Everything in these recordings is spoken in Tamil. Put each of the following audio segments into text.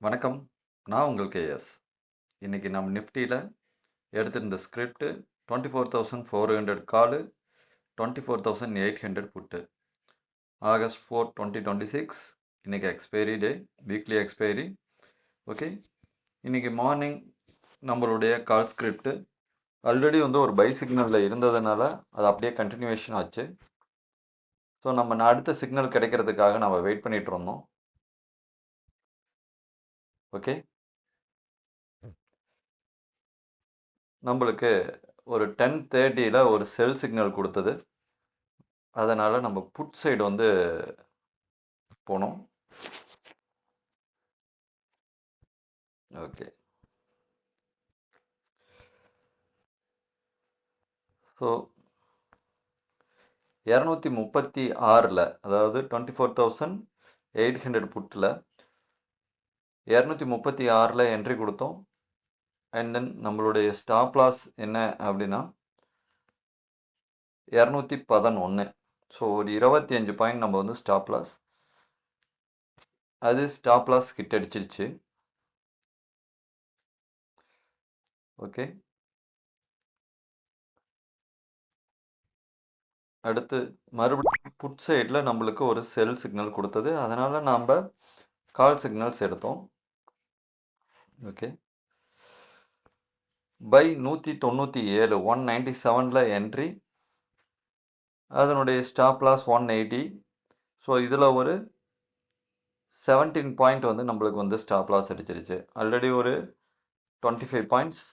வணக்கம். நான் உங்கள் கேஎஸ். இன்னைக்கு நம்ம நிஃப்டியில் எடுத்திருந்த ஸ்கிரிப்ட் 24,400 காலு, 24,800 புட்டு. ஆகஸ்ட் 4, 2026 இன்னைக்கு எக்ஸ்பைரி டே, வீக்லி எக்ஸ்பைரி. ஓகே, இன்னைக்கு மார்னிங் நம்மளுடைய கால் ஸ்கிரிப்ட் ஆல்ரெடி ஒரு பை சிக்னலில் இருந்ததுனால அது அப்படியே கண்டினியூவேஷன் ஆச்சு. ஸோ நம்ம அடுத்த சிக்னல் கிடைக்கிறதுக்காக நம்ம வெயிட் பண்ணிட்டு இருந்தோம். ஓகே, நம்மளுக்கு ஒரு 10:30 ஒரு செல் சிக்னல் கொடுத்தது. அதனால் நம்ம புட் சைடு போனோம். ஓகே, ஸோ 236 அதாவது 24,800 புட்டில் 236 என்ட்ரி கொடுத்தோம். அண்ட் தென் நம்மளுடைய ஸ்டாப் லாஸ் என்ன அப்படின்னா 211. ஸோ ஒரு 25 பாயிண்ட் நம்ம ஸ்டாப் லாஸ், அது ஸ்டாப் லாஸ் ஹிட் அடிச்சிருச்சு. ஓகே, அடுத்து மறுபடியும் புட் சைடில் நம்மளுக்கு ஒரு செல் சிக்னல் கொடுத்தது. அதனால் நாம் கால் சிக்னல்ஸ் எடுத்தோம். ஓகே, பை 197 197 என்ட்ரி, அதனுடைய ஸ்டாப் லாஸ் 180. ஸோ இதில் ஒரு 17 பாயிண்ட் நம்மளுக்கு ஸ்டாப் லாஸ் அடிச்சிருச்சு. ஆல்ரெடி ஒரு 25 பாயிண்ட்ஸ்,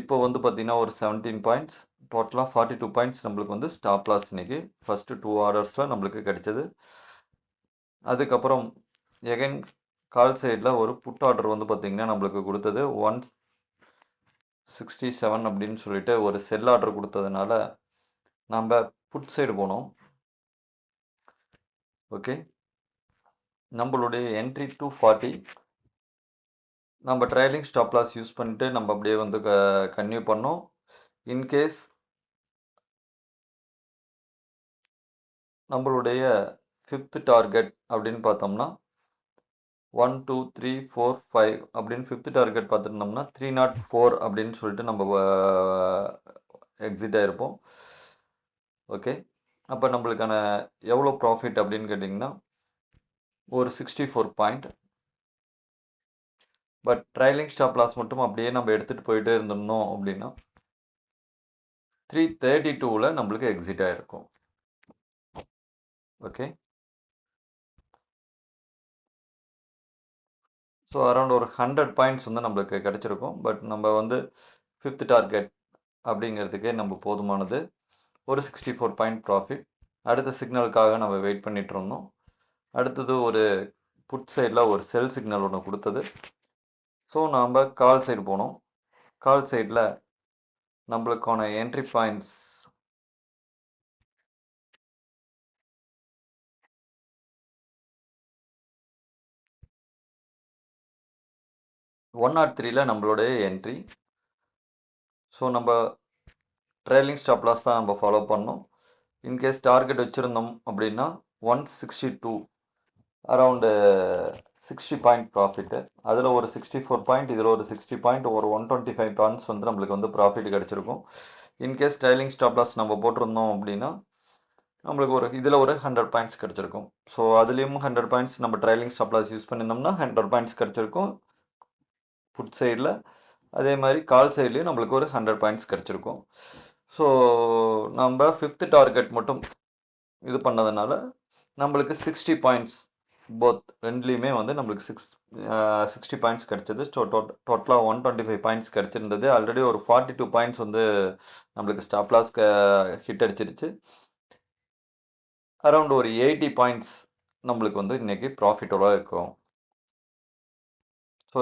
இப்போ பார்த்தீங்கன்னா ஒரு 17 பாயிண்ட்ஸ், டோட்டலாக 42 பாயிண்ட்ஸ் நம்மளுக்கு ஸ்டாப் லாஸ் இன்னைக்கு ஃபஸ்ட்டு 2 ஆர்டர்ஸில் நம்மளுக்கு கிடைச்சது. அதுக்கப்புறம் எகைன் கால் சைடில் ஒரு புட் ஆர்டர் பார்த்தீங்கன்னா நம்மளுக்கு கொடுத்தது 167 அப்படின்னு சொல்லிட்டு ஒரு செல் ஆர்டர் கொடுத்ததுனால நம்ம புட் சைடு போனோம். ஓகே, நம்மளுடைய என்ட்ரி 240, நம்ம ட்ரைலிங் ஸ்டாப் லாஸ் யூஸ் பண்ணிட்டு நம்ம அப்படியே கன்டினியூ பண்ணோம். இன்கேஸ் நம்மளுடைய 5th டார்கெட் அப்படின்னு பார்த்தோம்னா 1 2 3 4 5 அப்படின்னு 5th டார்கெட் பார்த்துருந்தோம்னா 304 அப்படின்னு சொல்லிட்டு நம்ம எக்ஸிட் ஆகிருப்போம். ஓகே, அப்போ நம்மளுக்கான எவ்வளோ ப்ராஃபிட் அப்படின்னு கேட்டிங்கன்னா ஒரு 64 point. But trailing stop loss மட்டும் அப்படியே நம்ம எடுத்துகிட்டு போயிட்டே இருந்தோம் அப்படின்னா 332 நம்மளுக்கு எக்ஸிட் ஆகிருக்கும். ஓகே, ஸோ அரௌண்ட் ஒரு 100 பாயிண்ட்ஸ் நம்மளுக்கு கிடச்சிருக்கும். பட் நம்ம 5th டார்கெட் அப்படிங்கிறதுக்கே நம்ம போதுமானது. ஒரு 64 பாயிண்ட் ப்ராஃபிட். அடுத்த சிக்னலுக்காக நம்ம வெயிட் பண்ணிட்டு இருந்தோம். அடுத்தது ஒரு புட் சைடில் ஒரு செல் சிக்னல் ஒன்று கொடுத்தது. ஸோ நாம் கால் சைடு போனோம். கால் சைடில் நம்மளுக்கான என்ட்ரி பாயிண்ட்ஸ் 103 நம்மளுடைய என்ட்ரி. ஸோ நம்ம ட்ரைலிங் ஸ்டாப் லாஸ் தான் நம்ம ஃபாலோ பண்ணோம். இன்கேஸ் டார்கெட் வச்சுருந்தோம் அப்படின்னா 162, அரவுண்டு 60 பாயிண்ட் ப்ராஃபிட்டு. அதில் ஒரு 64 பாயிண்ட், இதில் ஒரு 60 பாயிண்ட், ஒரு 125 பாயிண்ட்ஸ் நம்மளுக்கு ப்ராஃபிட் கிடச்சிருக்கும். இன்கேஸ் ட்ரைலிங் ஸ்டாப் லாஸ் நம்ம போட்டிருந்தோம் அப்படின்னா நம்மளுக்கு இதில் ஒரு 100 பாயிண்ட்ஸ் கிடச்சிருக்கும். ஸோ அதுலேயும் 100 பாயிண்ட்ஸ் நம்ம ட்ரைலிங் ஸ்டாப் லாஸ் யூஸ் பண்ணியிருந்தோம்னா 100 பாயிண்ட்ஸ் கிடச்சிருக்கும் புட் சைடில். அதே மாதிரி கால் சைட்லேயும் நம்மளுக்கு ஒரு 100 பாயிண்ட்ஸ் கிடச்சிருக்கும். ஸோ நம்ம 5th டார்கெட் மட்டும் இது பண்ணதுனால நம்மளுக்கு 60 பாயிண்ட்ஸ் போத் ரெண்டுலேயுமே நம்மளுக்கு 60 பாயிண்ட்ஸ் கிடச்சிது. ஸோ டோட்டலாக 125 பாயிண்ட்ஸ் கிடச்சிருந்தது. ஆல்ரெடி ஒரு 42 பாயிண்ட்ஸ் நம்மளுக்கு ஸ்டாப் லாஸ் ஹிட் அடிச்சிருச்சு. அரௌண்ட் ஒரு 80 பாயிண்ட்ஸ் நம்மளுக்கு இன்றைக்கி ப்ராஃபிட்டோட இருக்கும். ஸோ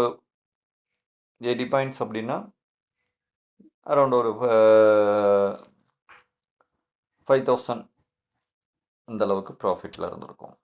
80 பாயிண்ட்ஸ் அப்படின்னா அரௌண்ட் ஒரு 5,000 அந்த அளவுக்கு ப்ராஃபிட்டில் இருந்திருக்கும்.